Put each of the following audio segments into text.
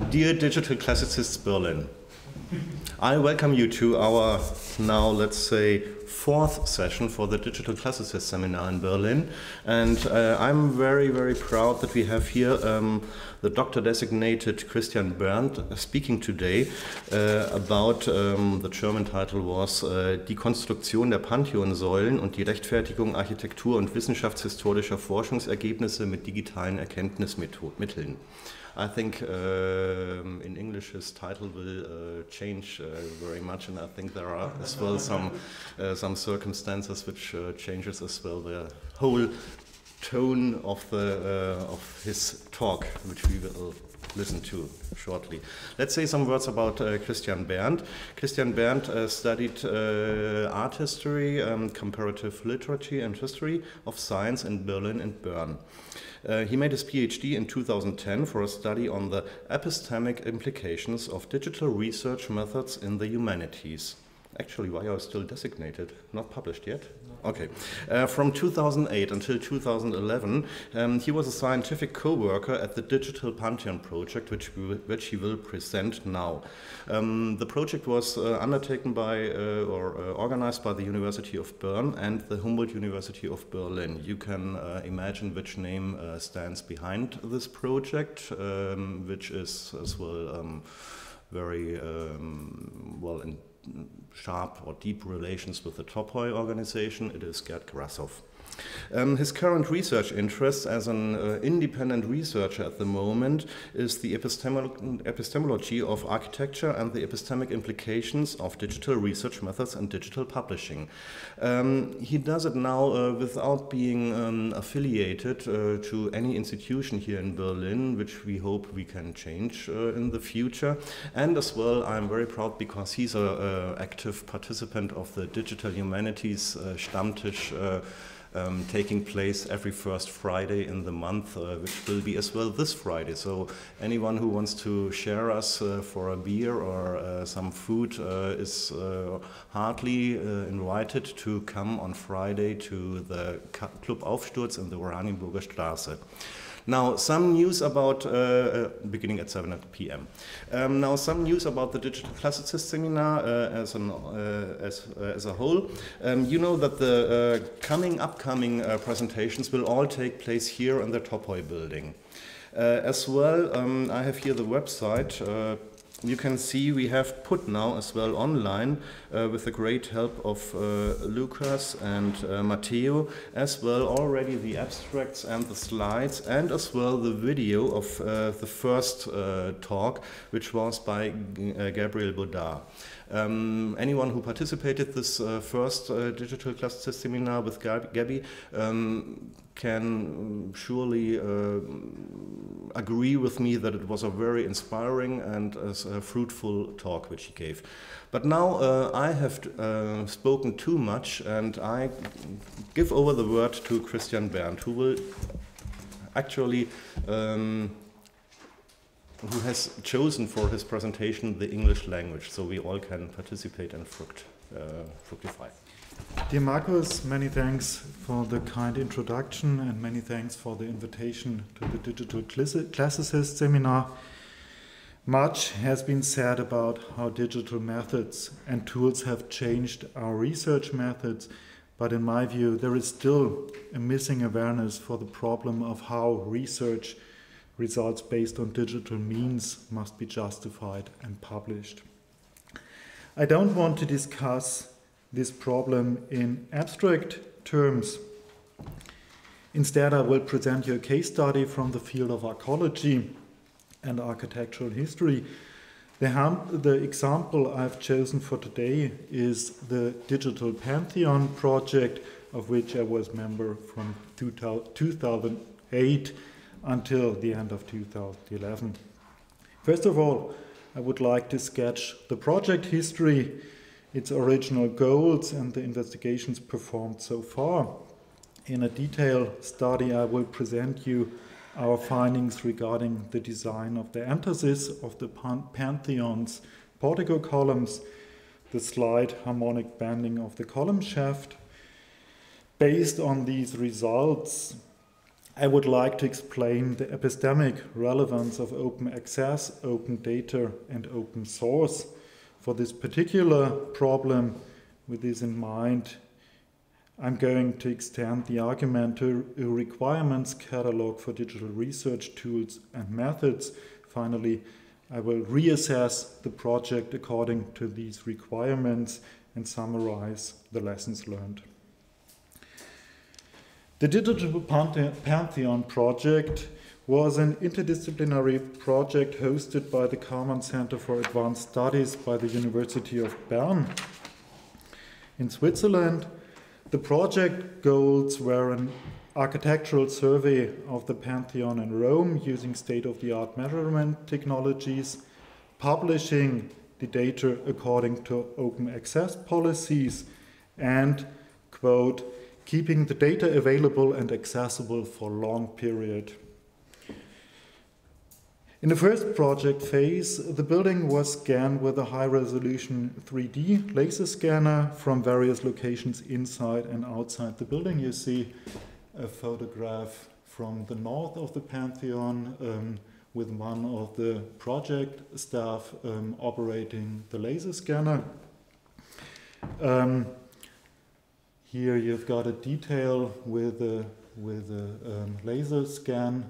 Dear Digital Classicists Berlin, I welcome you to our now, let's say, fourth session for the Digital Classicist seminar in Berlin. And I'm very, very proud that we have here the doctor-designated Christian Berndt speaking today about, the German title was Die Konstruktion der Pantheonsäulen und die Rechtfertigung Architektur- und wissenschaftshistorischer Forschungsergebnisse mit digitalen Erkenntnismitteln. I think in English his title will change very much, and I think there are as well some circumstances which changes as well the whole tone of his talk, which we will listen to shortly. Let's say some words about Christian Berndt. Christian Berndt studied art history, comparative literature and history of science in Berlin and Bern. He made his PhD in 2010 for a study on the epistemic implications of digital research methods in the humanities. Actually, why are you still designated? Not published yet? No. Okay. From 2008 until 2011, he was a scientific co-worker at the Digital Pantheon Project, which he will present now. The project was undertaken by or organized by the University of Bern and the Humboldt University of Berlin. You can imagine which name stands behind this project, which is as well very well in sharp or deep relations with the Topoi organization. It is Gerd Grassoff. His current research interest as an independent researcher at the moment is the epistemology of architecture and the epistemic implications of digital research methods and digital publishing. He does it now without being affiliated to any institution here in Berlin, which we hope we can change in the future. And as well, I'm very proud because he's an active participant of the Digital Humanities Stammtisch taking place every first Friday in the month, which will be as well this Friday. So anyone who wants to share us for a beer or some food is heartily invited to come on Friday to the Club Aufsturz in the Oranienburger Straße. Now, some news about, beginning at 7 p.m. Now, some news about the Digital Classicist seminar as a whole. You know that the upcoming presentations will all take place here in the Topoi building. As well, I have here the website. You can see we have put now as well online with the great help of Lucas and Matteo, as well already the abstracts and the slides, and as well the video of the first talk, which was by Gabriel Baudard. Anyone who participated this first Digital Classicist seminar with Gabby can surely agree with me that it was a very inspiring and a fruitful talk which he gave. But now I have spoken too much, and I give over the word to Christian Berndt, who will actually who has chosen for his presentation the English language, so we all can participate and fructify. Dear Markus, many thanks for the kind introduction and many thanks for the invitation to the Digital Classicist seminar. Much has been said about how digital methods and tools have changed our research methods, but in my view there is still a missing awareness for the problem of how research results based on digital means must be justified and published. I don't want to discuss this problem in abstract terms. Instead, I will present you a case study from the field of archaeology and architectural history. The example I've chosen for today is the Digital Pantheon Project, of which I was member from 2008 until the end of 2011. First of all, I would like to sketch the project history, its original goals, and the investigations performed so far. In a detailed study, I will present you our findings regarding the design of the Entasis of the Pantheon's Portico columns, the slight harmonic bending of the column shaft. Based on these results, I would like to explain the epistemic relevance of open access, open data, and open source. For this particular problem, with this in mind, I'm going to extend the argument to a requirements catalog for digital research tools and methods. Finally, I will reassess the project according to these requirements and summarize the lessons learned. The Digital Pantheon Project was an interdisciplinary project hosted by the Karman Center for Advanced Studies by the University of Bern in Switzerland. The project goals were an architectural survey of the Pantheon in Rome using state-of-the-art measurement technologies, publishing the data according to open access policies, and, quote, keeping the data available and accessible for a long period. In the first project phase, the building was scanned with a high-resolution 3D laser scanner from various locations inside and outside the building. You see a photograph from the north of the Pantheon with one of the project staff operating the laser scanner. Here you've got a detail with a laser scan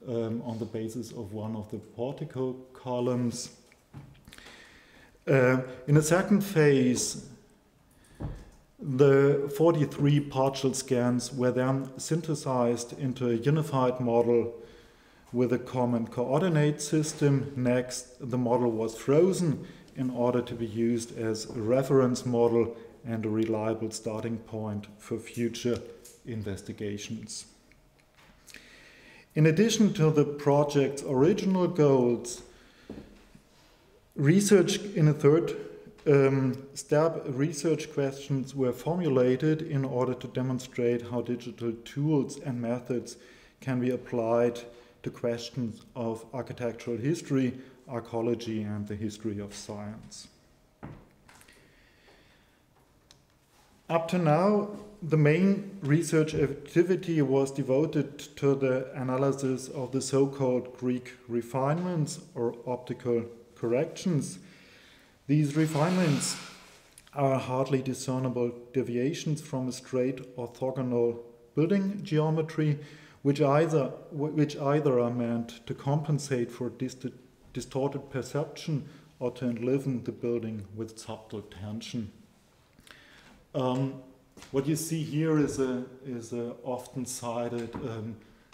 on the basis of one of the Portico columns. In the second phase, the 43 partial scans were then synthesized into a unified model with a common coordinate system. Next, the model was frozen in order to be used as a reference model and a reliable starting point for future investigations. In addition to the project's original goals, research in a third step, research questions were formulated in order to demonstrate how digital tools and methods can be applied to questions of architectural history, archaeology, and the history of science. Up to now, the main research activity was devoted to the analysis of the so-called Greek refinements or optical corrections. These refinements are hardly discernible deviations from a straight orthogonal building geometry, which either are meant to compensate for distorted perception or to enliven the building with subtle tension. What you see here is a often cited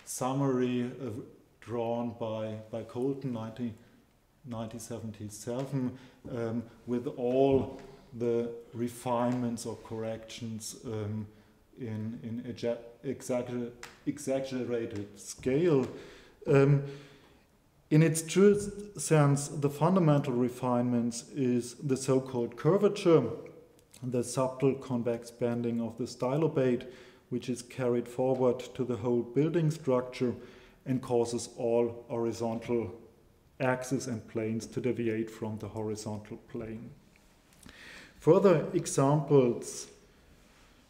summary drawn by Coulton, 1977, with all the refinements or corrections in exaggerated scale. In its truest sense, the fundamental refinements is the so-called curvature, the subtle convex bending of the stylobate, which is carried forward to the whole building structure and causes all horizontal axes and planes to deviate from the horizontal plane. Further examples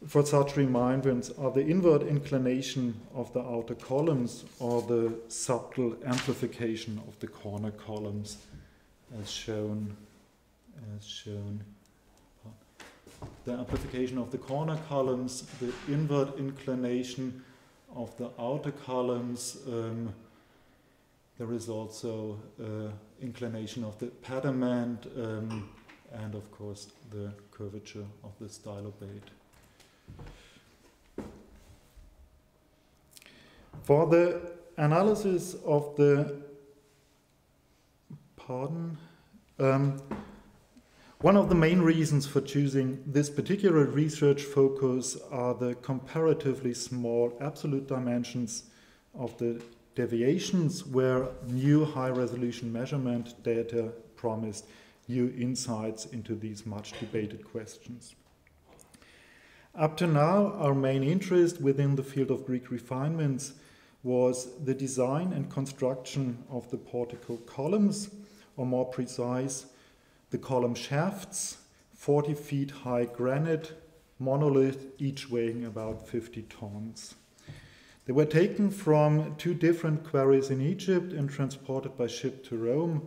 for such refinements are the inward inclination of the outer columns or the subtle amplification of the corner columns, as shown. The amplification of the corner columns, the inward inclination of the outer columns. There is also inclination of the pediment and, of course, the curvature of the stylobate. For the analysis of the one of the main reasons for choosing this particular research focus are the comparatively small absolute dimensions of the deviations, where new high-resolution measurement data promised new insights into these much debated questions. Up to now, our main interest within the field of Greek refinements was the design and construction of the Portico columns, or more precise, the column shafts, 40 feet high granite monolith, each weighing about 50 tons. They were taken from 2 different quarries in Egypt and transported by ship to Rome,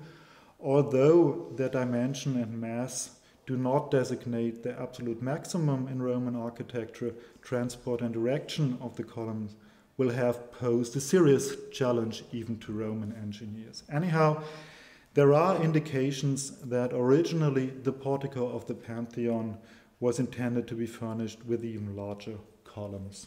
although their dimension and mass do not designate the absolute maximum in Roman architecture. Transport and erection of the columns will have posed a serious challenge even to Roman engineers. Anyhow, there are indications that originally the portico of the Pantheon was intended to be furnished with even larger columns.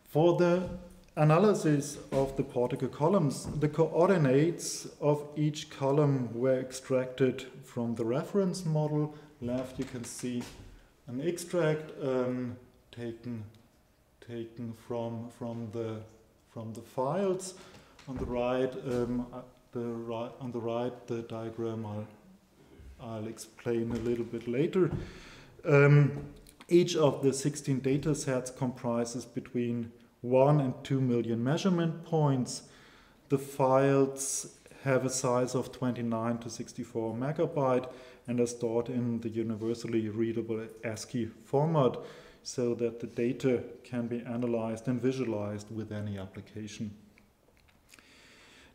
For the analysis of the portico columns, the coordinates of each column were extracted from the reference model. Left you can see an extract taken from the files. On the right, the diagram I'll explain a little bit later. Each of the 16 data sets comprises between 1 and 2 million measurement points. The files have a size of 29 to 64 megabyte and are stored in the universally readable ASCII format so that the data can be analyzed and visualized with any application.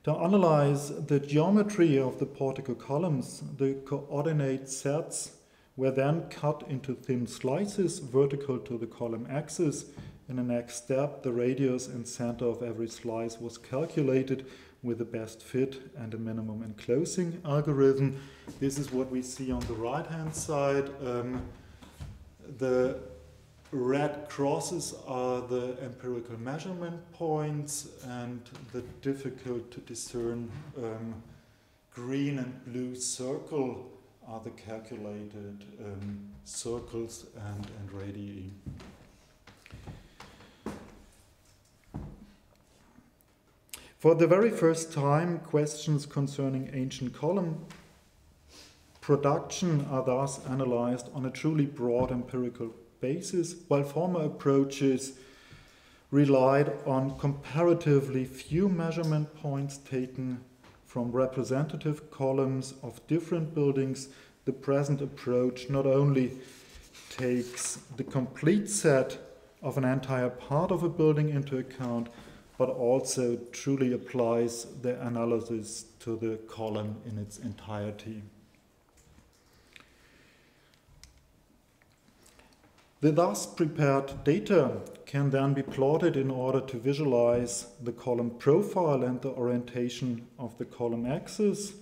To analyze the geometry of the portico columns, the coordinate sets were then cut into thin slices vertical to the column axis. In the next step, the radius and center of every slice was calculated with the best fit and a minimum enclosing algorithm. This is what we see on the right-hand side. The red crosses are the empirical measurement points, and the difficult to discern green and blue circle are the calculated circles and radii. For the very first time, questions concerning ancient column production are thus analyzed on a truly broad empirical basis, while former approaches relied on comparatively few measurement points taken from representative columns of different buildings. The present approach not only takes the complete set of an entire part of a building into account, but also truly applies the analysis to the column in its entirety. The thus prepared data can then be plotted in order to visualize the column profile and the orientation of the column axis.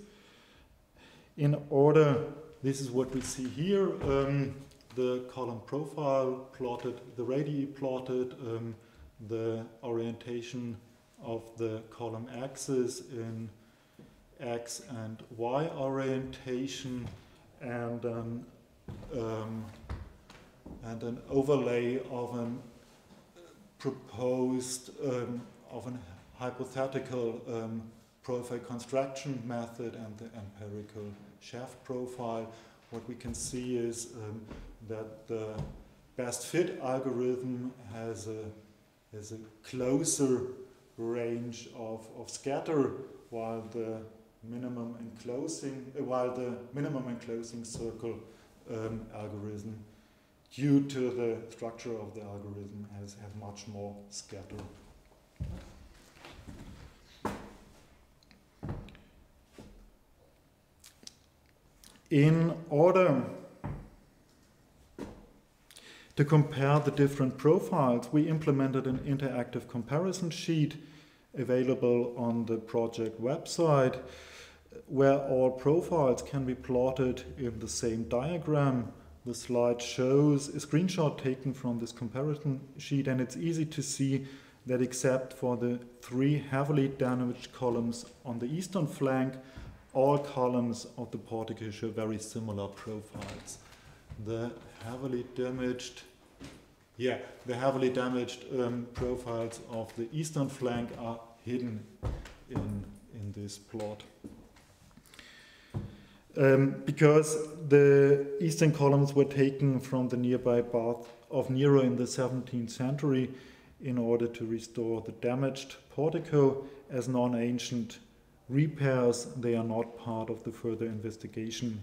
This is what we see here, the column profile plotted, the radii plotted, the orientation of the column axis in X and Y orientation, and an overlay of an proposed, of an hypothetical profile construction method and the empirical shaft profile. What we can see is that the best fit algorithm has a closer range of scatter, while the minimum enclosing circle algorithm, due to the structure of the algorithm, has much more scatter. In order to compare the different profiles, we implemented an interactive comparison sheet available on the project website, where all profiles can be plotted in the same diagram. The slide shows a screenshot taken from this comparison sheet, and it's easy to see that except for the 3 heavily damaged columns on the eastern flank, all columns of the portico show very similar profiles. The heavily damaged profiles of the eastern flank are hidden in this plot. Because the eastern columns were taken from the nearby bath of Nero in the 17th century in order to restore the damaged portico as non-ancient repairs, they are not part of the further investigation.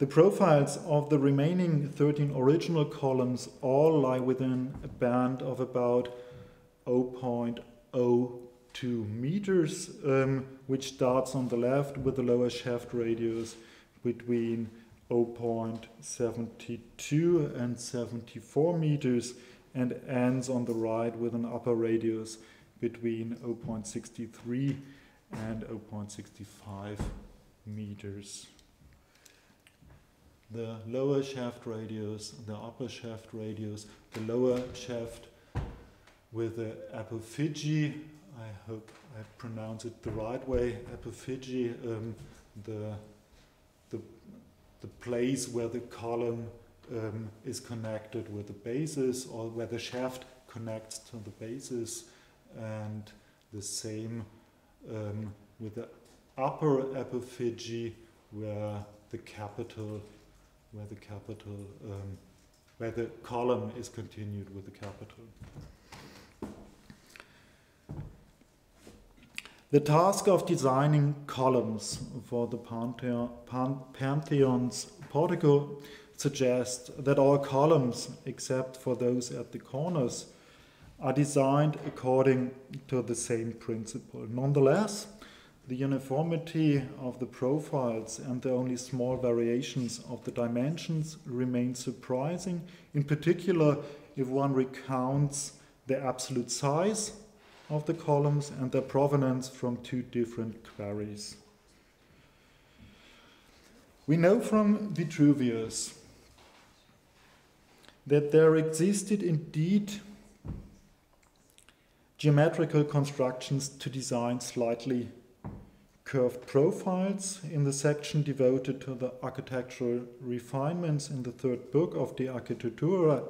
The profiles of the remaining 13 original columns all lie within a band of about 0.02 meters, which starts on the left with the lower shaft radius between 0.72 and 74 meters and ends on the right with an upper radius between 0.63 and 0.65 meters. The lower shaft radius, the upper shaft radius, the lower shaft with the apophygy, I hope I pronounce it the right way, apophygy, the place where the column is connected with the basis, or where the shaft connects to the basis, and the same with the upper apophygy where the column is continued with the capital. The task of designing columns for the Pantheon's Portico suggests that all columns, except for those at the corners, are designed according to the same principle. Nonetheless, the uniformity of the profiles and the only small variations of the dimensions remain surprising, in particular if one recounts the absolute size of the columns and their provenance from two different quarries. We know from Vitruvius that there existed indeed geometrical constructions to design slightly curved profiles. In the section devoted to the architectural refinements in the third book of De Architectura,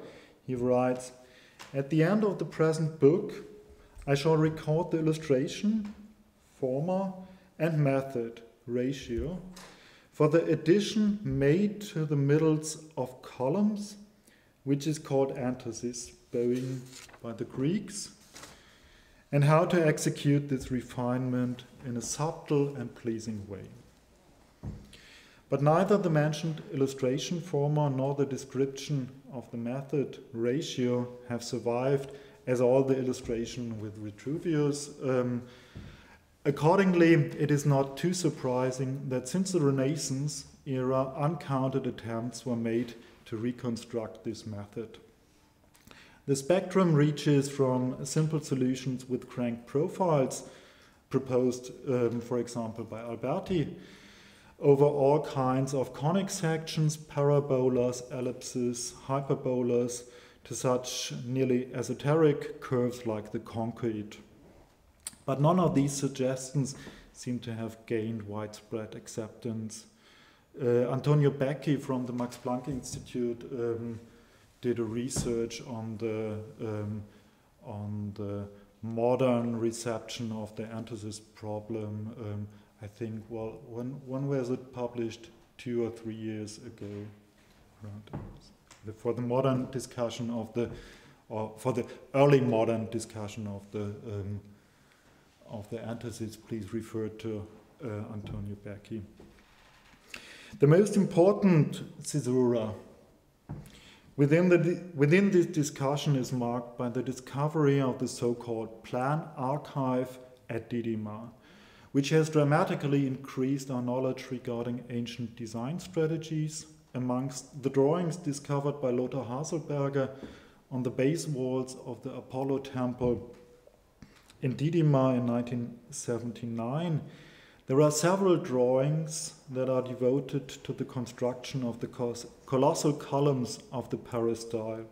he writes, "At the end of the present book, I shall record the illustration, forma, and method, ratio, for the addition made to the middles of columns, which is called Entasis, bowing by the Greeks, and how to execute this refinement in a subtle and pleasing way. But neither the mentioned illustration forma nor the description of the method ratio have survived, as all the illustration with Vitruvius. Accordingly, it is not too surprising that since the Renaissance era, uncounted attempts were made to reconstruct this method. The spectrum reaches from simple solutions with cranked profiles, proposed, for example, by Alberti, over all kinds of conic sections, parabolas, ellipses, hyperbolas, to such nearly esoteric curves like the conchoid. But none of these suggestions seem to have gained widespread acceptance. Antonio Becchi from the Max Planck Institute did a research on the modern reception of the Entasis problem. I think, well, when was it published? 2 or 3 years ago. Right. For the modern discussion of the, or for the early modern discussion of the Entasis, please refer to Antonio Becchi. The most important caesura within this discussion is marked by the discovery of the so-called plan archive at Didyma, which has dramatically increased our knowledge regarding ancient design strategies. Amongst the drawings discovered by Lothar Haselberger on the base walls of the Apollo temple in Didyma in 1979, there are several drawings that are devoted to the construction of the colossal columns of the peristyle.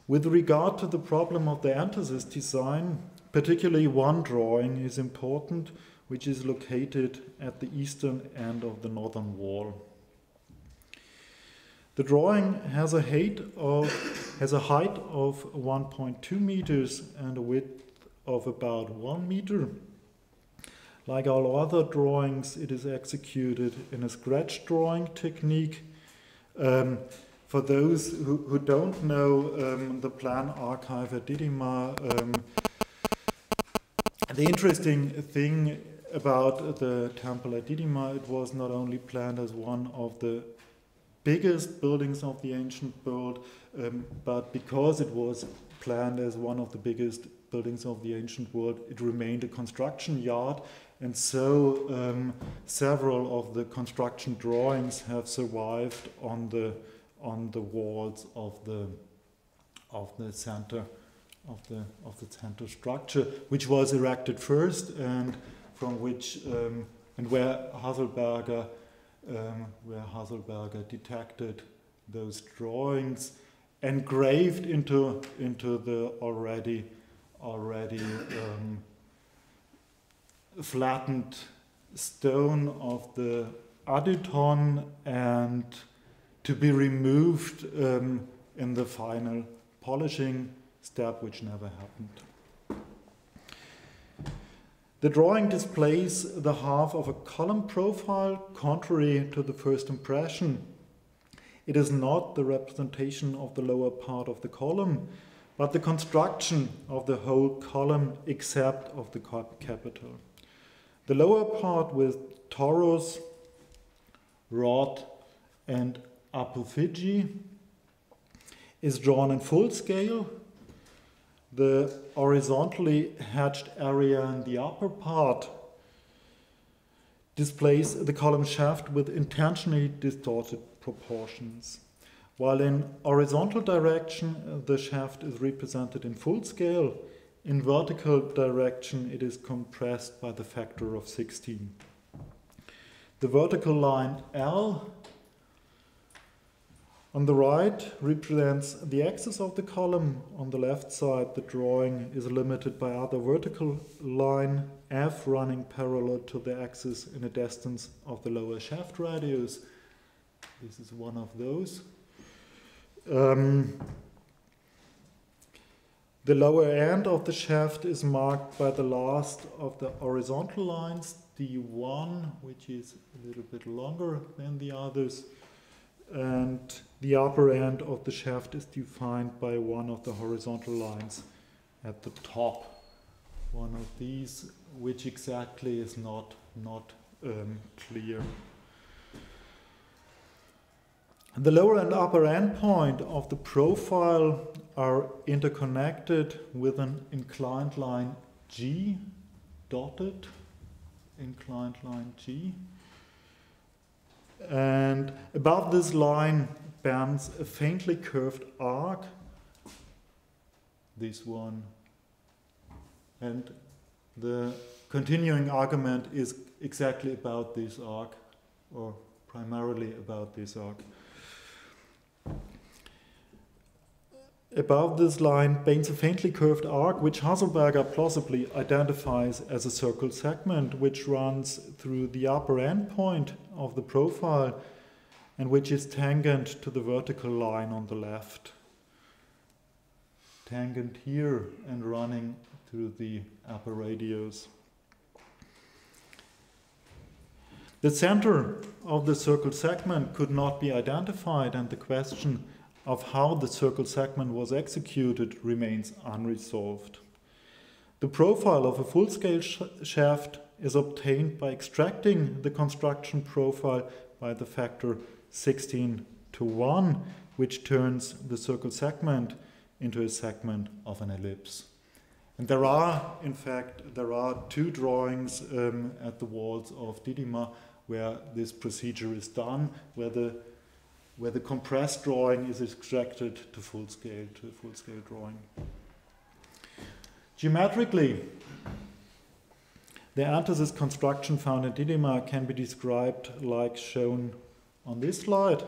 With regard to the problem of the Entasis design, particularly one drawing is important, which is located at the eastern end of the northern wall. The drawing has a height of 1.2 meters and a width of about 1 meter. Like all other drawings, it is executed in a scratch drawing technique. For those who don't know the plan archive at Didyma, the interesting thing about the temple at Didyma, it was not only planned as one of the biggest buildings of the ancient world, but because it was planned as one of the biggest buildings of the ancient world, it remained a construction yard, and so several of the construction drawings have survived on the walls of the center of the center structure, which was erected first, and from which and where Haselberger detected those drawings, engraved into the already flattened stone of the adyton, and to be removed in the final polishing step, which never happened. The drawing displays the half of a column profile, contrary to the first impression. It is not the representation of the lower part of the column, but the construction of the whole column except of the capital. The lower part with torus, rod, and apophygy is drawn in full scale. The horizontally hatched area in the upper part displays the column shaft with intentionally distorted proportions. While in horizontal direction, the shaft is represented in full scale, in vertical direction, it is compressed by the factor of 16. The vertical line L on the right represents the axis of the column. On the left side, the drawing is limited by other vertical line F running parallel to the axis in a distance of the lower shaft radius. This is one of those. The lower end of the shaft is marked by the last of the horizontal lines, D1, which is a little bit longer than the others. And the upper end of the shaft is defined by one of the horizontal lines at the top. One of these, which exactly is not clear. The lower and upper end point of the profile are interconnected with an inclined line G, dotted inclined line G. And above this line bends a faintly curved arc, this one. And the continuing argument is exactly about this arc, or primarily about this arc. Above this line bends a faintly curved arc, which Haselberger plausibly identifies as a circle segment, which runs through the upper end point of the profile and which is tangent to the vertical line on the left. Tangent here and running through the upper radius. The center of the circle segment could not be identified, and the question of how the circle segment was executed remains unresolved. The profile of a full-scale shaft is obtained by extracting the construction profile by the factor 16:1, which turns the circle segment into a segment of an ellipse. And there are two drawings at the walls of Didyma where this procedure is done, where the compressed drawing is extracted to a full-scale drawing. Geometrically, the Entasis construction found in Didyma can be described like shown on this slide.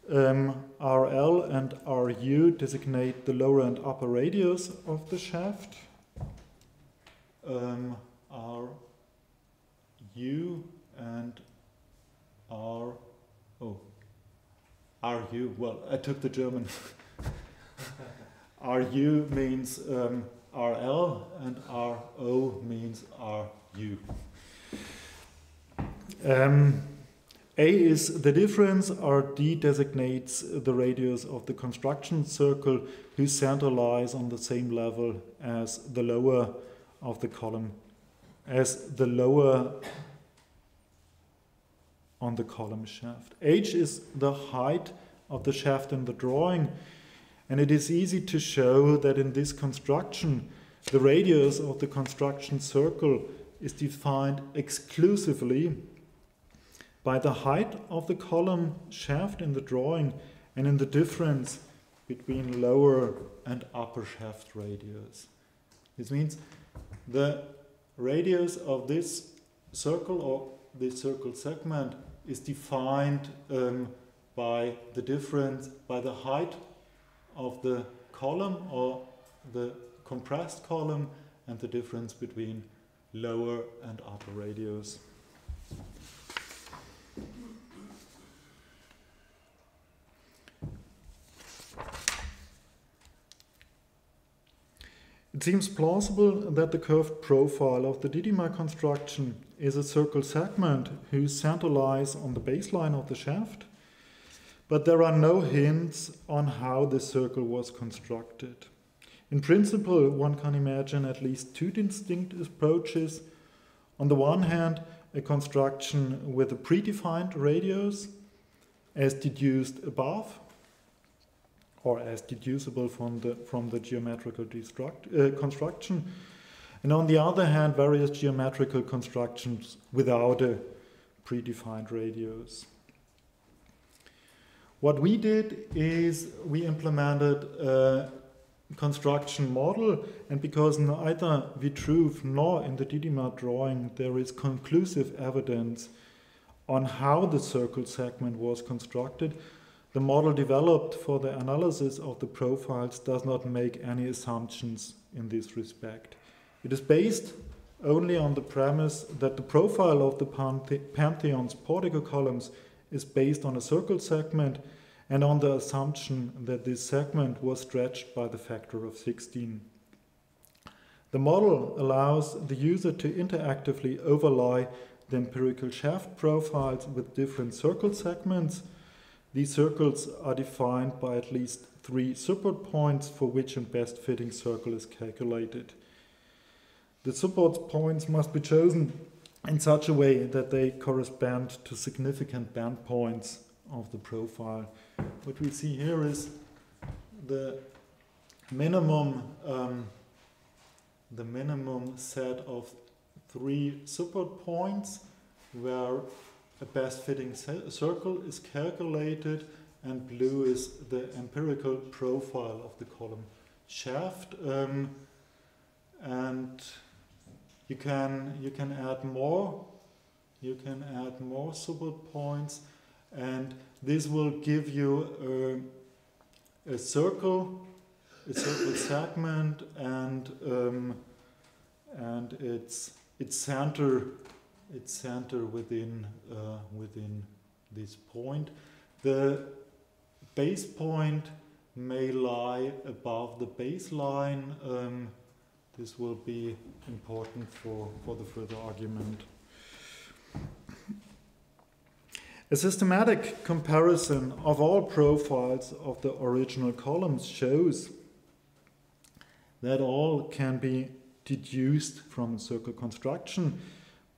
RL and RU designate the lower and upper radius of the shaft. RU and RU, well, I took the German. RU means RL and RO means RU. A is the difference, RD designates the radius of the construction circle whose center lies on the same level as the lower of the column as the lower on the column shaft. H is the height of the shaft in the drawing, and it is easy to show that in this construction the radius of the construction circle is defined exclusively by the height of the column shaft in the drawing and in the difference between lower and upper shaft radius. This means the radius of this circle or this circle segment is defined by the difference, by the height of the column or the compressed column and the difference between lower and upper radius. It seems plausible that the curved profile of the Didyma construction is a circle segment whose center lies on the baseline of the shaft, but there are no hints on how the circle was constructed. In principle, one can imagine at least two distinct approaches. On the one hand, a construction with a predefined radius as deduced above, or as deducible from the geometrical construction, and on the other hand, various geometrical constructions without a predefined radius. What we did is we implemented a construction model, and because neither Vitruve nor in the Didyma drawing there is conclusive evidence on how the circle segment was constructed, the model developed for the analysis of the profiles does not make any assumptions in this respect. It is based only on the premise that the profile of the Pantheon's Portico columns is based on a circle segment and on the assumption that this segment was stretched by the factor of 16. The model allows the user to interactively overlay the empirical shaft profiles with different circle segments. These circles are defined by at least 3 support points for which a best fitting circle is calculated. The support points must be chosen in such a way that they correspond to significant bend points of the profile. What we see here is the minimum set of 3 support points where a best fitting circle is calculated, and blue is the empirical profile of the column shaft, and you can add more support points, and this will give you a circle segment and its center within this point. The base point may lie above the baseline. This will be important for the further argument. A systematic comparison of all profiles of the original columns shows that all can be deduced from a circle construction,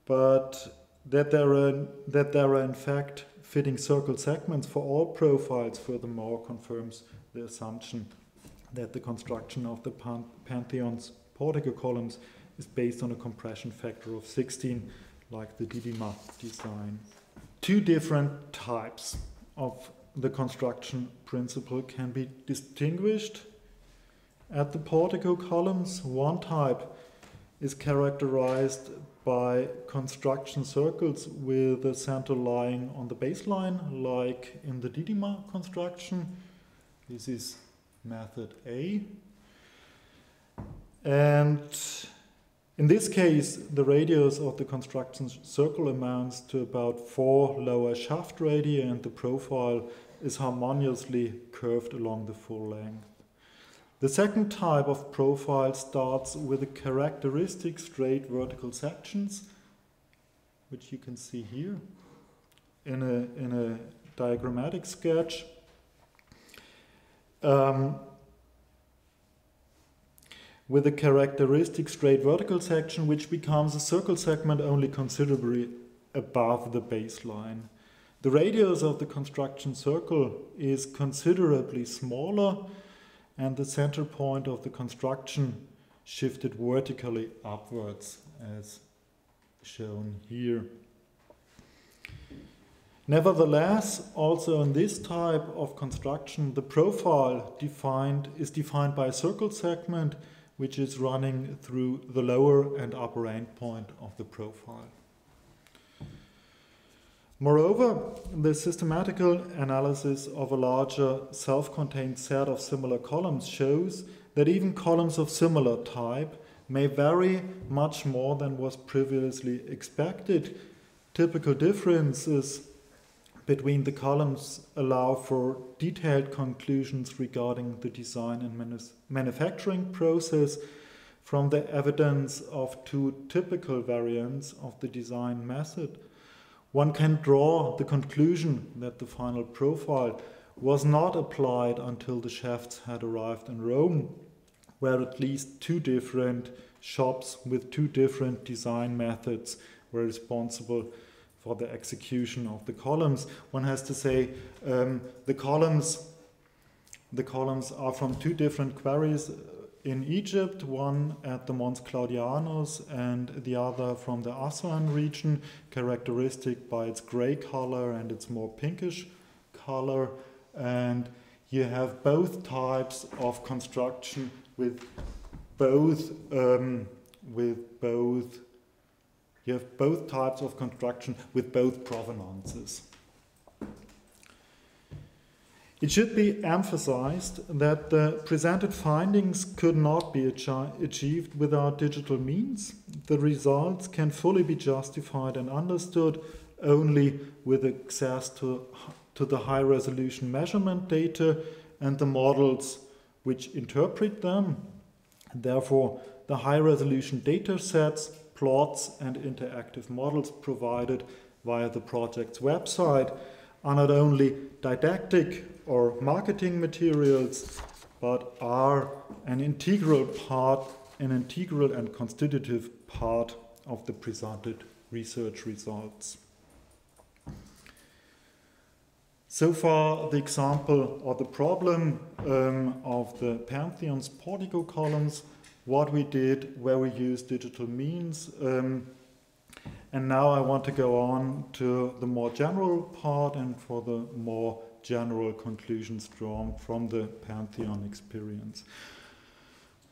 but that there are in fact fitting circle segments for all profiles furthermore confirms the assumption that the construction of the Pantheon's Portico columns is based on a compression factor of 16, like the Didyma design. 2 different types of the construction principle can be distinguished at the Portico columns. One type is characterized by construction circles with the center lying on the baseline, like in the Didyma construction. This is method A. And in this case, the radius of the construction circle amounts to about 4 lower shaft radii, and the profile is harmoniously curved along the full length. The second type of profile starts with the characteristic straight vertical sections, which you can see here in a diagrammatic sketch. with a characteristic straight vertical section which becomes a circle segment only considerably above the baseline. The radius of the construction circle is considerably smaller, and the center point of the construction shifted vertically upwards, as shown here. Nevertheless, also in this type of construction, the profile is defined by a circle segment which is running through the lower and upper endpoint of the profile. Moreover, the systematical analysis of a larger self-contained set of similar columns shows that even columns of similar type may vary much more than was previously expected. Typical differences between the columns allow for detailed conclusions regarding the design and manufacturing process from the evidence of two typical variants of the design method. One can draw the conclusion that the final profile was not applied until the shafts had arrived in Rome, where at least two different shops with two different design methods were responsible for the execution of the columns. One has to say the columns are from two different quarries in Egypt, one at the Mons Claudianus and the other from the Aswan region, characteristic by its gray color and its more pinkish color. And you have both types of construction with both you have both types of construction with both provenances. It should be emphasized that the presented findings could not be achieved without digital means. The results can fully be justified and understood only with access to the high-resolution measurement data and the models which interpret them. Therefore, the high-resolution data sets, plots, and interactive models provided via the project's website are not only didactic or marketing materials, but are an integral and constitutive part of the presented research results. So far, the example or the problem of the Pantheon's Portico columns, what we did, where we used digital means, and now I want to go on to the more general part and for the more general conclusions drawn from the Pantheon experience.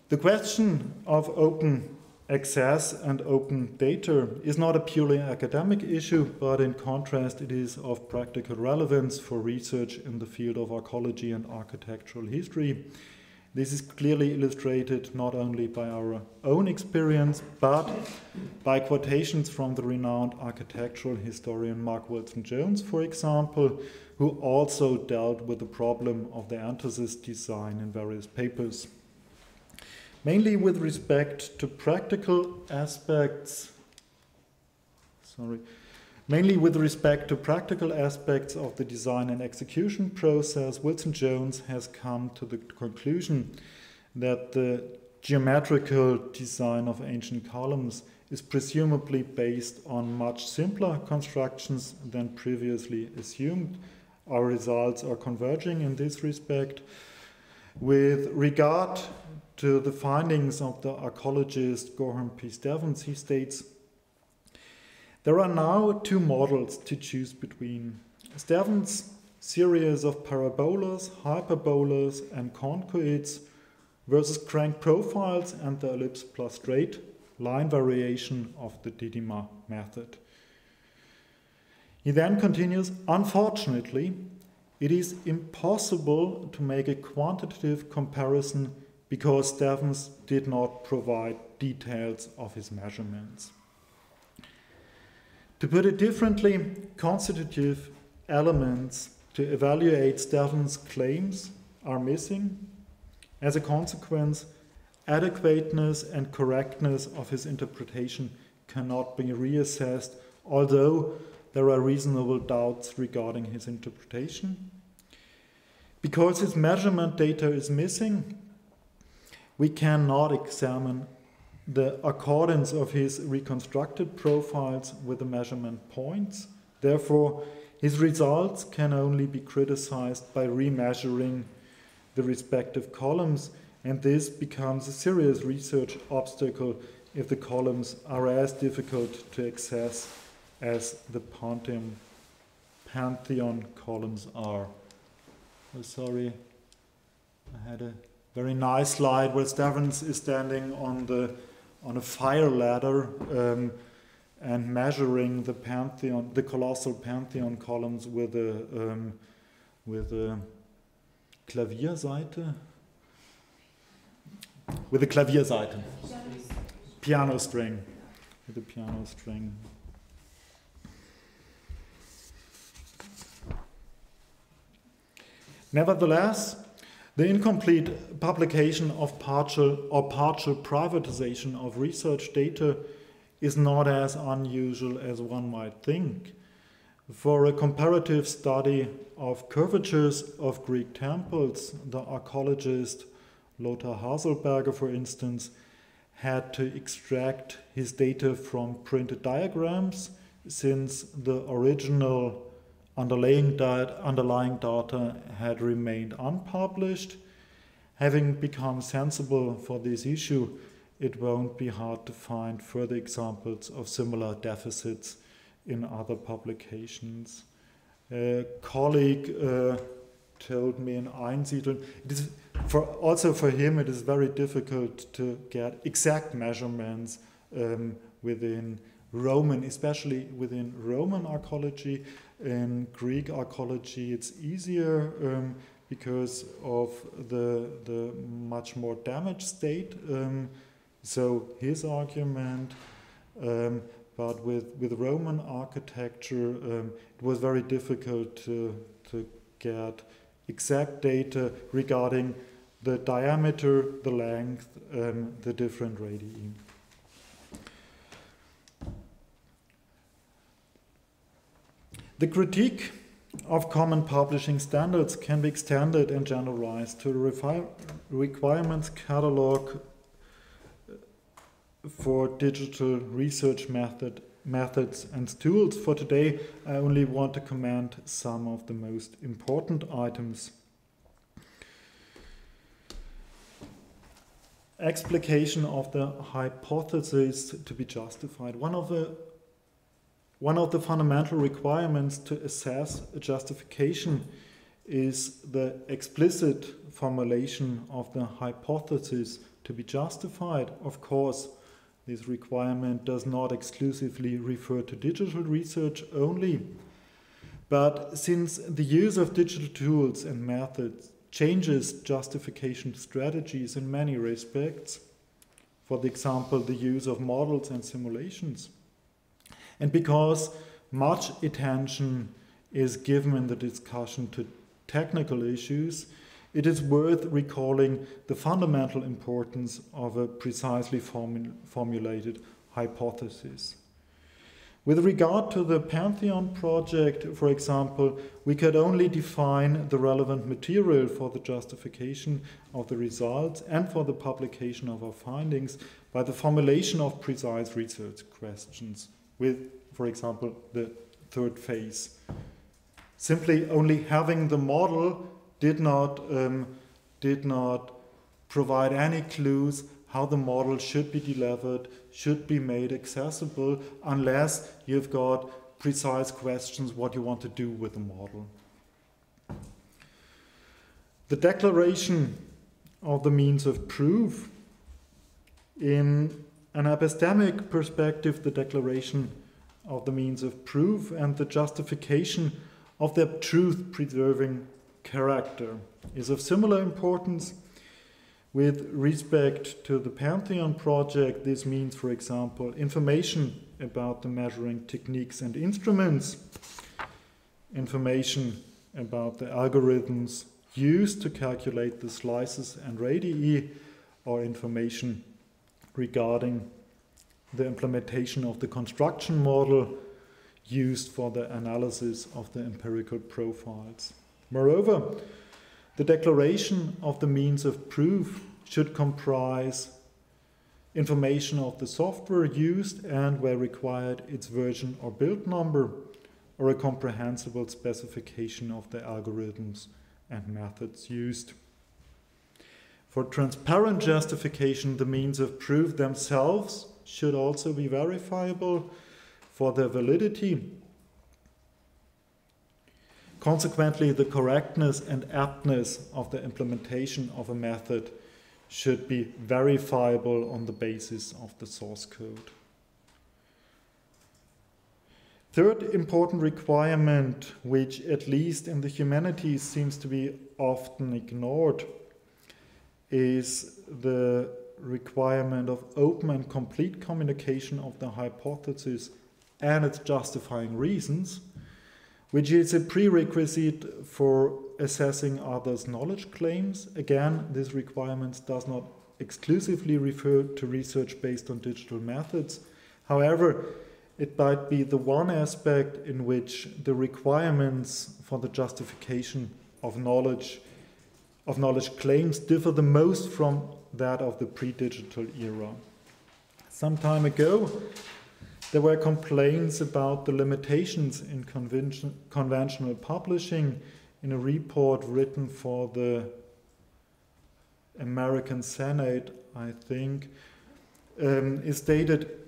The question of open access and open data is not a purely academic issue, but in contrast it is of practical relevance for research in the field of archaeology and architectural history. This is clearly illustrated not only by our own experience, but by quotations from the renowned architectural historian Mark Wilson-Jones, for example, who also dealt with the problem of the Entasis design in various papers. Mainly with respect to practical aspects, of the design and execution process, Wilson-Jones has come to the conclusion that the geometrical design of ancient columns is presumably based on much simpler constructions than previously assumed. Our results are converging in this respect. With regard to the findings of the archaeologist Gorham P. Stevens, he states, there are now two models to choose between. Stevens' series of parabolas, hyperbolas, and conchoids versus crank profiles and the ellipse plus straight line variation of the Didyma method. He then continues, unfortunately, it is impossible to make a quantitative comparison because Stevens did not provide details of his measurements. To put it differently, constitutive elements to evaluate Stevens' claims are missing. As a consequence, adequateness and correctness of his interpretation cannot be reassessed, although there are reasonable doubts regarding his interpretation. Because his measurement data is missing, we cannot examine the accordance of his reconstructed profiles with the measurement points. Therefore, his results can only be criticized by remeasuring the respective columns, and this becomes a serious research obstacle if the columns are as difficult to access as the Pantheon columns are. Oh, sorry, I had a very nice slide where Stevens is standing on a fire ladder and measuring the Pantheon, the colossal Pantheon columns with a Klavierseite. With a Klavierseite. Piano string. With a piano string. Nevertheless, the incomplete publication of partial privatization of research data is not as unusual as one might think. For a comparative study of curvatures of Greek temples, the archaeologist Lothar Haselberger, for instance, had to extract his data from printed diagrams, since the original underlying data had remained unpublished. Having become sensible for this issue, it won't be hard to find further examples of similar deficits in other publications. A colleague told me in Einsiedeln, also for him it is very difficult to get exact measurements within Roman, especially within Roman archaeology. In Greek archaeology it's easier because of the much more damaged state. So his argument, but with Roman architecture it was very difficult to get exact data regarding the diameter, the length, the different radii. The critique of common publishing standards can be extended and generalized to the requirements catalog for digital research methods and tools. For today, I only want to comment some of the most important items. Explication of the hypothesis to be justified. One of the fundamental requirements to assess a justification is the explicit formulation of the hypothesis to be justified. Of course, this requirement does not exclusively refer to digital research only, but since the use of digital tools and methods changes justification strategies in many respects, for example, the use of models and simulations, and because much attention is given in the discussion to technical issues, it is worth recalling the fundamental importance of a precisely formulated hypothesis. With regard to the Pantheon project, for example, we could only define the relevant material for the justification of the results and for the publication of our findings by the formulation of precise research questions with, for example, the third phase. Simply only having the model did not provide any clues how the model should be delivered, should be made accessible, unless you've got precise questions what you want to do with the model. The declaration of the means of proof. In an epistemic perspective, the declaration of the means of proof and the justification of their truth-preserving character is of similar importance. With respect to the Pantheon project, this means, for example, information about the measuring techniques and instruments, information about the algorithms used to calculate the slices and radii, or information regarding the implementation of the construction model used for the analysis of the empirical profiles. Moreover, the declaration of the means of proof should comprise information of the software used and, where required, its version or build number, or a comprehensible specification of the algorithms and methods used. For transparent justification, the means of proof themselves should also be verifiable for their validity. Consequently, the correctness and aptness of the implementation of a method should be verifiable on the basis of the source code. Third important requirement, which at least in the humanities seems to be often ignored, is the requirement of open and complete communication of the hypothesis and its justifying reasons, which is a prerequisite for assessing others' knowledge claims. Again, this requirement does not exclusively refer to research based on digital methods. However, it might be the one aspect in which the requirements for the justification of knowledge claims differ the most from that of the pre-digital era. Some time ago, there were complaints about the limitations in conventional publishing. In a report written for the American Senate, I think, is stated,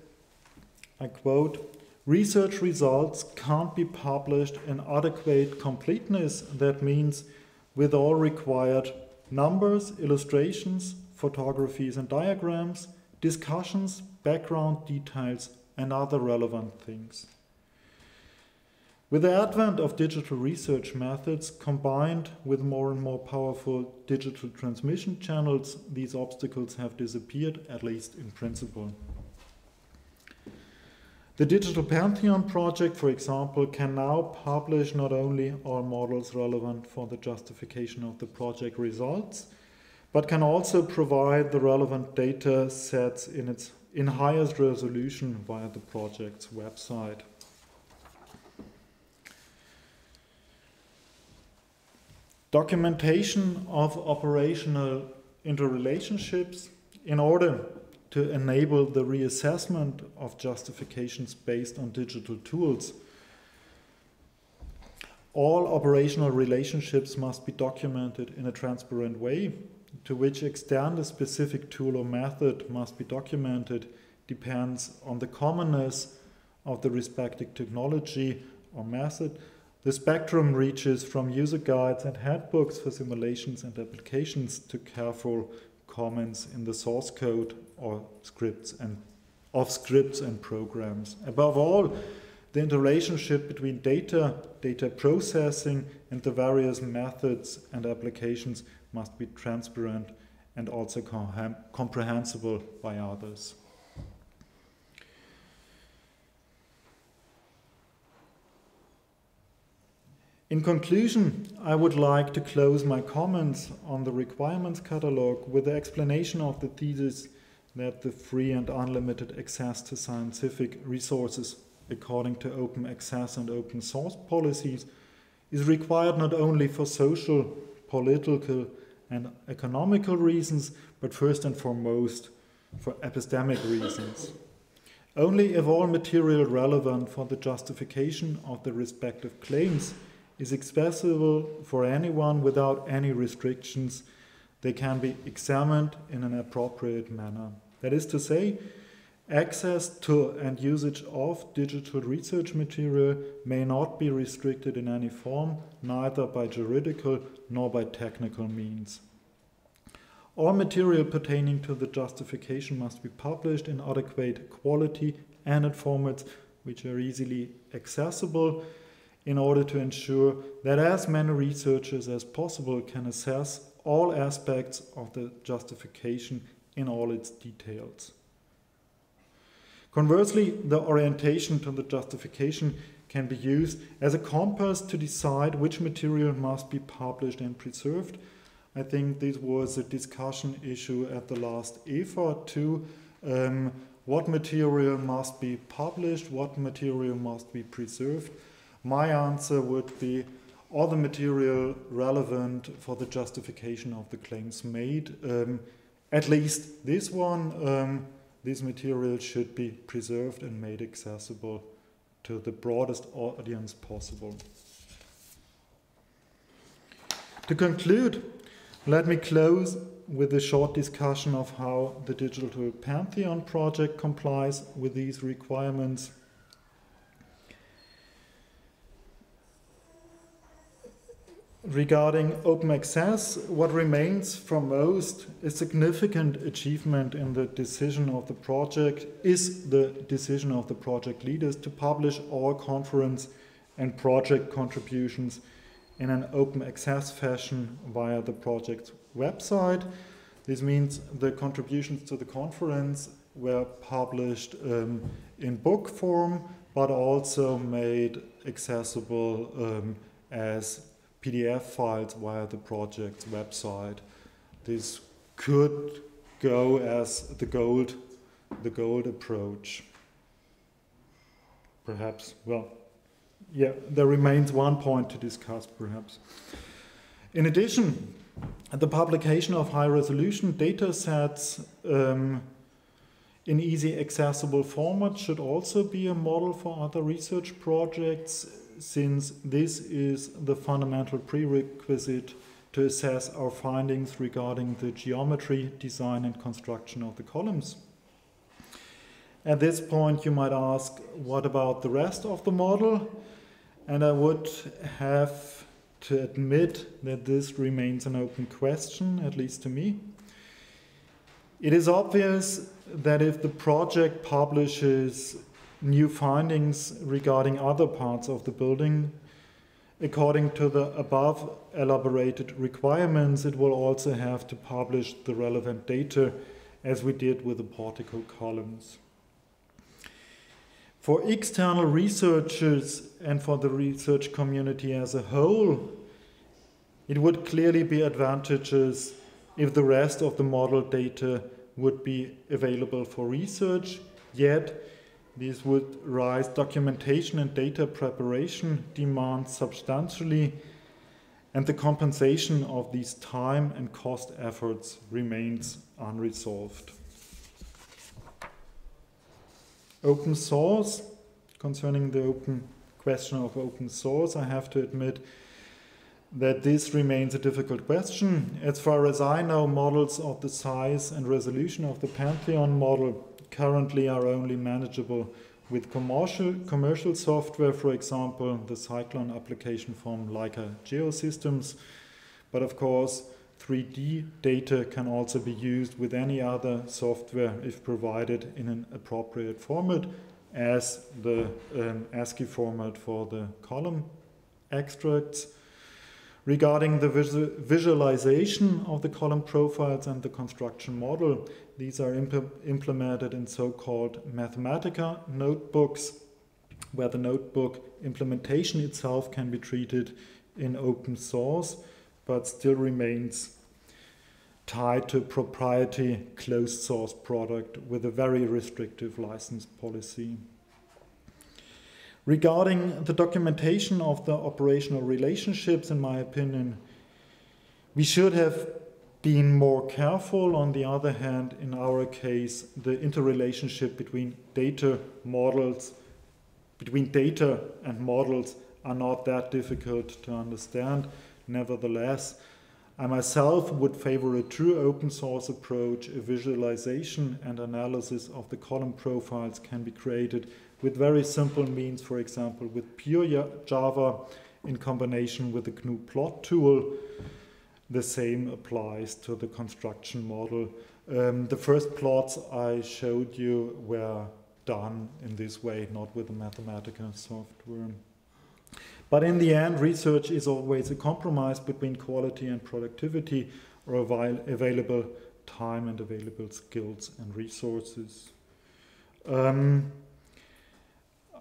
I quote, "Research results can't be published in adequate completeness. That means with all required numbers, illustrations, photographies and diagrams, discussions, background details, and other relevant things." With the advent of digital research methods combined with more and more powerful digital transmission channels, these obstacles have disappeared, at least in principle. The Digital Pantheon Project, for example, can now publish not only all models relevant for the justification of the project results, but can also provide the relevant data sets in highest resolution via the project's website. Documentation of operational interrelationships in order to enable the reassessment of justifications based on digital tools. All operational relationships must be documented in a transparent way. To which extent a specific tool or method must be documented depends on the commonness of the respective technology or method. The spectrum reaches from user guides and handbooks for simulations and applications to careful comments in the source code or scripts and programs. Above all, the interrelationship between data processing, and the various methods and applications must be transparent and also comprehensible by others. In conclusion, I would like to close my comments on the requirements catalog with the explanation of the thesis that the free and unlimited access to scientific resources according to open access and open source policies is required not only for social, political and economical reasons, but first and foremost for epistemic reasons. Only if all material relevant for the justification of the respective claims is accessible for anyone without any restrictions, they can be examined in an appropriate manner. That is to say, access to and usage of digital research material may not be restricted in any form, neither by juridical nor by technical means. All material pertaining to the justification must be published in adequate quality and in formats which are easily accessible, in order to ensure that as many researchers as possible can assess all aspects of the justification in all its details. Conversely, the orientation to the justification can be used as a compass to decide which material must be published and preserved. I think this was a discussion issue at the last EFA too. What material must be published, what material must be preserved? My answer would be all the material relevant for the justification of the claims made. at least this one, this material should be preserved and made accessible to the broadest audience possible. To conclude, let me close with a short discussion of how the Digital Pantheon Project complies with these requirements. Regarding open access, what remains from most a significant achievement in the decision of the project is the decision of the project leaders to publish all conference and project contributions in an open access fashion via the project's website. This means the contributions to the conference were published in book form, but also made accessible as PDF files via the project's website. This could go as the gold approach. Perhaps, well, yeah, there remains one point to discuss, perhaps. In addition, the publication of high-resolution data sets in easy accessible format should also be a model for other research projects, since this is the fundamental prerequisite to assess our findings regarding the geometry, design, and construction of the columns. At this point, you might ask, what about the rest of the model? And I would have to admit that this remains an open question, at least to me. It is obvious that if the project publishes new findings regarding other parts of the building, according to the above elaborated requirements, it will also have to publish the relevant data, as we did with the Portico columns. For external researchers and for the research community as a whole, it would clearly be advantageous if the rest of the model data would be available for research, yet these would raise documentation and data preparation demands substantially, and the compensation of these time and cost efforts remains unresolved. Open source, concerning the question of open source, I have to admit that this remains a difficult question. As far as I know, models of the size and resolution of the Pantheon model currently are only manageable with commercial software, for example, the Cyclone application from Leica Geosystems. But of course, 3D data can also be used with any other software if provided in an appropriate format, as the ASCII format for the column extracts. Regarding the visualization of the column profiles and the construction model, these are implemented in so-called Mathematica notebooks, where the notebook implementation itself can be treated in open source, but still remains tied to a proprietary closed source product with a very restrictive license policy. Regarding the documentation of the operational relationships, in my opinion, we should have been more careful. On the other hand, in our case, the interrelationship between data and models are not that difficult to understand. Nevertheless, I myself would favor a true open source approach. A visualization and analysis of the column profiles can be created with very simple means, for example, with pure Java in combination with the GNU plot tool. The same applies to the construction model. The first plots I showed you were done in this way, not with the Mathematica software. But in the end, research is always a compromise between quality and productivity, or available time and available skills and resources.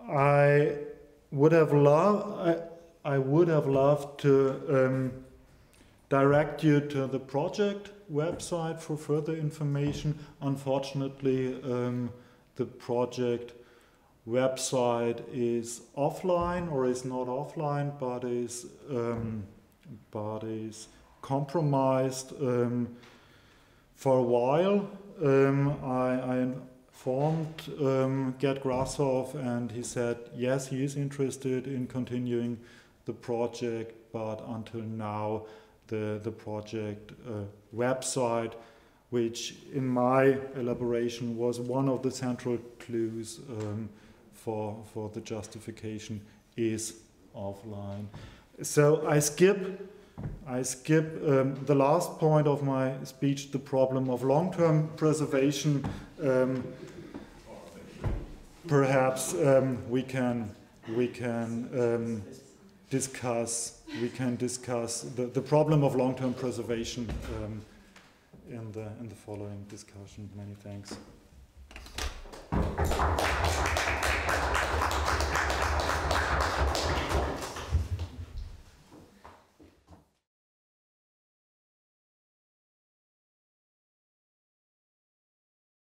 I would have loved to direct you to the project website for further information. Unfortunately, the project website is offline, or is not offline, but is compromised For a while, I informed Gerd Grashoff, and he said yes, he is interested in continuing the project, but until now the project website, which in my elaboration was one of the central clues for the justification, is offline. So I skip the last point of my speech, the problem of long-term preservation. Perhaps we can discuss the problem of long-term preservation in the following discussion. Many thanks.